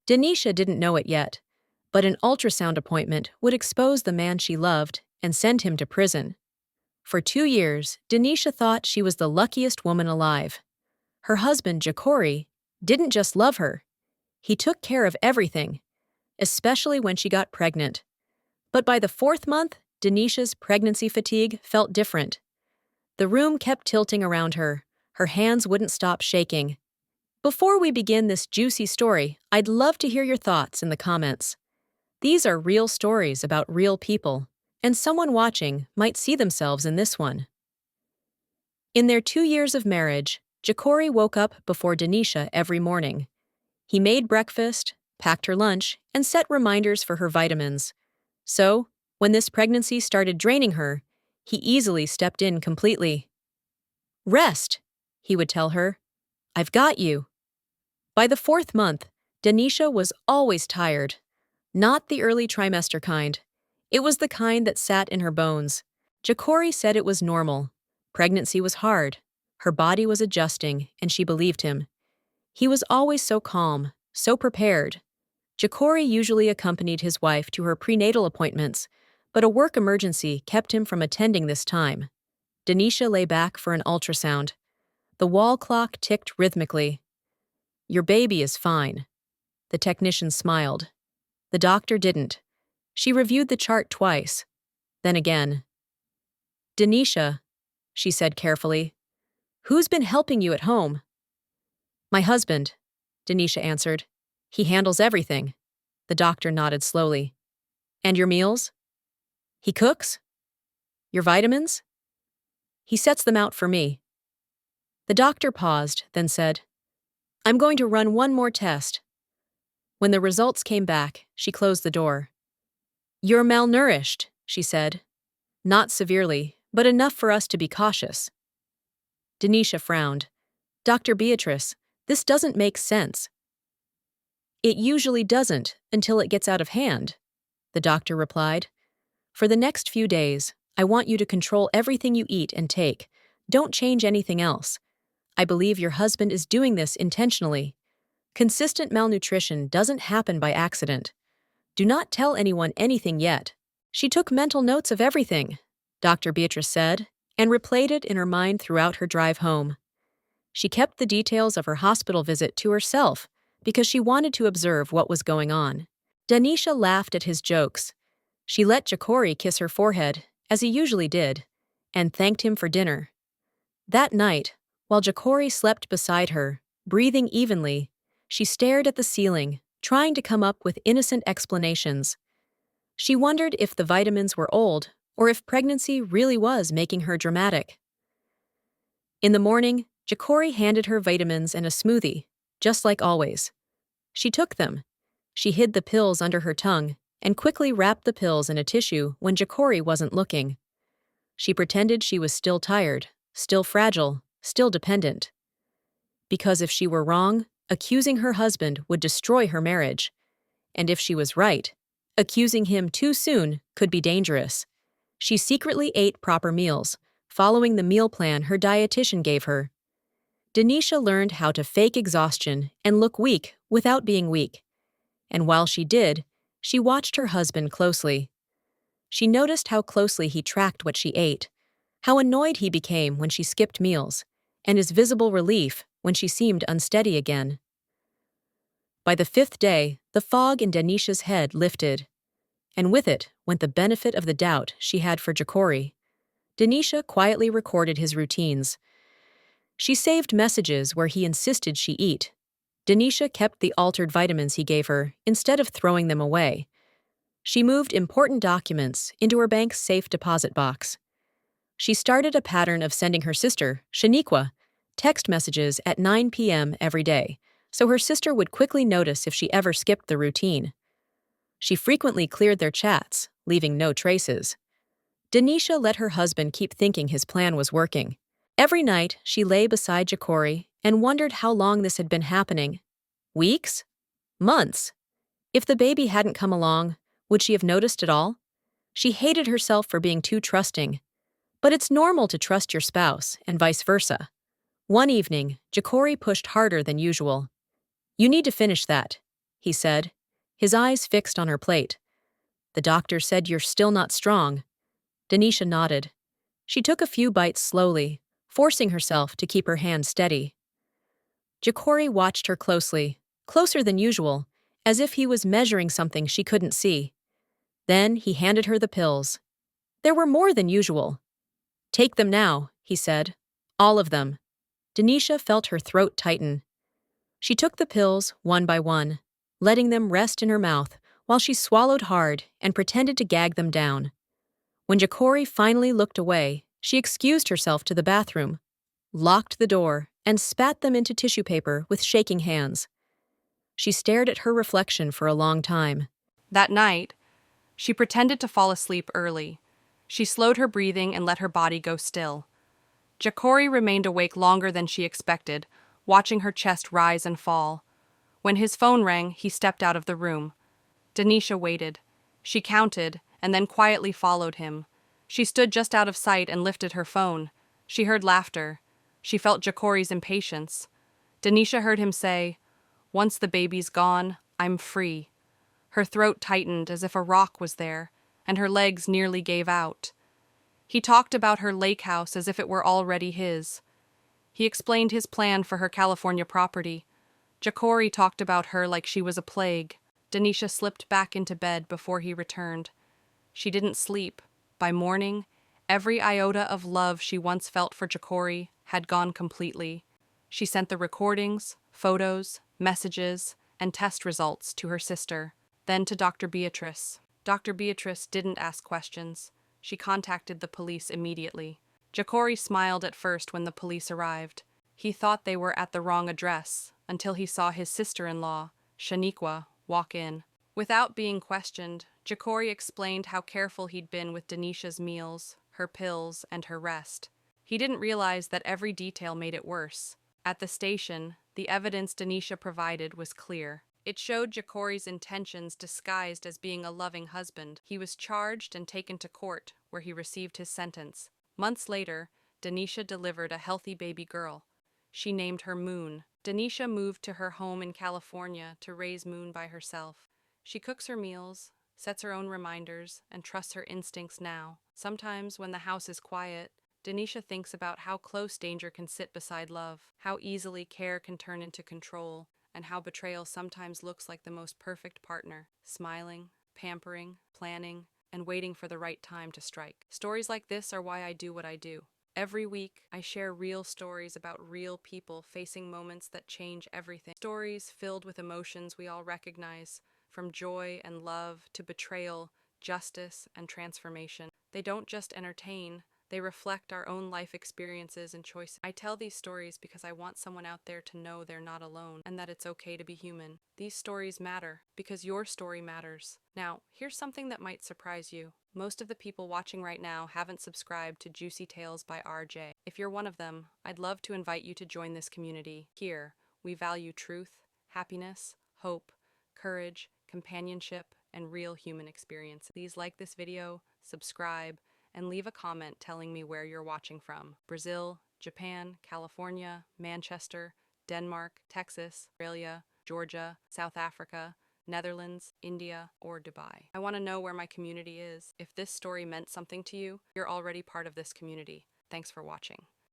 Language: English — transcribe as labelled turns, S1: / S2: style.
S1: Danisha didn't know it yet, but an ultrasound appointment would expose the man she loved and send him to prison. For 2 years, Danisha thought she was the luckiest woman alive. Her husband, Jacori, didn't just love her. He took care of everything, especially when she got pregnant. But by the 4th month, Danisha's pregnancy fatigue felt different. The room kept tilting around her. Her hands wouldn't stop shaking. Before we begin this juicy story, I'd love to hear your thoughts in the comments. These are real stories about real people, and someone watching might see themselves in this one. In their 2 years of marriage, Jacori woke up before Danisha every morning. He made breakfast, packed her lunch, and set reminders for her vitamins. So, when this pregnancy started draining her, he easily stepped in completely. "Rest," he would tell her. "I've got you." By the 4th month, Danisha was always tired. Not the early trimester kind. It was the kind that sat in her bones. Jacori said it was normal. Pregnancy was hard. Her body was adjusting, and she believed him. He was always so calm, so prepared. Jacori usually accompanied his wife to her prenatal appointments, but a work emergency kept him from attending this time. Danisha lay back for an ultrasound. The wall clock ticked rhythmically. "Your baby is fine." The technician smiled. The doctor didn't. She reviewed the chart twice. Then again. "Danisha," she said carefully, "who's been helping you at home?" "My husband," Danisha answered. "He handles everything." The doctor nodded slowly. "And your meals?" "He cooks?" "Your vitamins?" "He sets them out for me." The doctor paused, then said, "I'm going to run one more test." When the results came back, she closed the door. "You're malnourished," she said. "Not severely, but enough for us to be cautious." Danisha frowned. "Dr. Beatrice, this doesn't make sense." "It usually doesn't until it gets out of hand," the doctor replied. "For the next few days, I want you to control everything you eat and take. Don't change anything else. I believe your husband is doing this intentionally. Consistent malnutrition doesn't happen by accident. Do not tell anyone anything yet." She took mental notes of everything, Dr. Beatrice said, and replayed it in her mind throughout her drive home. She kept the details of her hospital visit to herself because she wanted to observe what was going on. Danisha laughed at his jokes. She let Jacori kiss her forehead, as he usually did, and thanked him for dinner. That night, while Jacori slept beside her, breathing evenly, she stared at the ceiling, trying to come up with innocent explanations. She wondered if the vitamins were old or if pregnancy really was making her dramatic. In the morning, Jacori handed her vitamins and a smoothie, just like always. She took them. She hid the pills under her tongue and quickly wrapped the pills in a tissue when Jacori wasn't looking. She pretended she was still tired, still fragile, still dependent. Because if she were wrong, accusing her husband would destroy her marriage. And if she was right, accusing him too soon could be dangerous. She secretly ate proper meals, following the meal plan her dietitian gave her. Danisha learned how to fake exhaustion and look weak without being weak. And while she did, she watched her husband closely. She noticed how closely he tracked what she ate, how annoyed he became when she skipped meals, and his visible relief when she seemed unsteady again. By the 5th day, the fog in Danisha's head lifted, and with it went the benefit of the doubt she had for Jacori. Danisha quietly recorded his routines. She saved messages where he insisted she eat. Danisha kept the altered vitamins he gave her instead of throwing them away. She moved important documents into her bank's safe deposit box. She started a pattern of sending her sister, Shaniqua, text messages at 9 p.m. every day, so her sister would quickly notice if she ever skipped the routine. She frequently cleared their chats, leaving no traces. Danisha let her husband keep thinking his plan was working. Every night, she lay beside Jacori and wondered how long this had been happening. Weeks? Months? If the baby hadn't come along, would she have noticed at all? She hated herself for being too trusting. But it's normal to trust your spouse, and vice versa. One evening, Jacori pushed harder than usual. "You need to finish that. he said, his eyes fixed on her plate. The doctor said you're still not strong. Danisha nodded. She took a few bites slowly, forcing herself to keep her hand steady. Jacori watched her closely, closer than usual, as if he was measuring something she couldn't see. Then he handed her the pills. There were more than usual. Take them now, he said. All of them. Danisha felt her throat tighten. She took the pills one by one, letting them rest in her mouth while she swallowed hard and pretended to gag them down. When Jacori finally looked away, she excused herself to the bathroom, locked the door, and spat them into tissue paper with shaking hands. She stared at her reflection for a long time.
S2: That night, she pretended to fall asleep early. She slowed her breathing and let her body go still. Jacori remained awake longer than she expected, watching her chest rise and fall. When his phone rang, he stepped out of the room. Danisha waited. She counted, and then quietly followed him. She stood just out of sight and lifted her phone. She heard laughter. She felt Jacori's impatience. Danisha heard him say, "Once the baby's gone, I'm free." Her throat tightened as if a rock was there, and her legs nearly gave out. He talked about her lake house as if it were already his. He explained his plan for her California property. Jacori talked about her like she was a plague. Danisha slipped back into bed before he returned. She didn't sleep. By morning, every iota of love she once felt for Jacori had gone completely. She sent the recordings, photos, messages, and test results to her sister, then to Dr. Beatrice. Dr. Beatrice didn't ask questions. She contacted the police immediately. Jacori smiled at first when the police arrived. He thought they were at the wrong address until he saw his sister-in-law, Shaniqua, walk in. Without being questioned, Jacori explained how careful he'd been with Danisha's meals, her pills, and her rest. He didn't realize that every detail made it worse. At the station, the evidence Danisha provided was clear. It showed Jacori's intentions disguised as being a loving husband. He was charged and taken to court, where he received his sentence. Months later, Danisha delivered a healthy baby girl. She named her Moon. Danisha moved to her home in California to raise Moon by herself. She cooks her meals, sets her own reminders, and trusts her instincts now. Sometimes, when the house is quiet, Danisha thinks about how close danger can sit beside love, how easily care can turn into control, and how betrayal sometimes looks like the most perfect partner, smiling, pampering, planning, and waiting for the right time to strike. Stories like this are why I do what I do. Every week, I share real stories about real people facing moments that change everything. Stories filled with emotions we all recognize, from joy and love to betrayal, justice, and transformation. They don't just entertain, they reflect our own life experiences and choices. I tell these stories because I want someone out there to know they're not alone and that it's okay to be human. These stories matter because your story matters. Now, here's something that might surprise you. Most of the people watching right now haven't subscribed to Juicy Tales by RJ. If you're one of them, I'd love to invite you to join this community. Here, we value truth, happiness, hope, courage, companionship, and real human experience. Please like this video, subscribe, and leave a comment telling me where you're watching from. Brazil, Japan, California, Manchester, Denmark, Texas, Australia, Georgia, South Africa, Netherlands, India, or Dubai. I want to know where my community is. If this story meant something to you, you're already part of this community. Thanks for watching.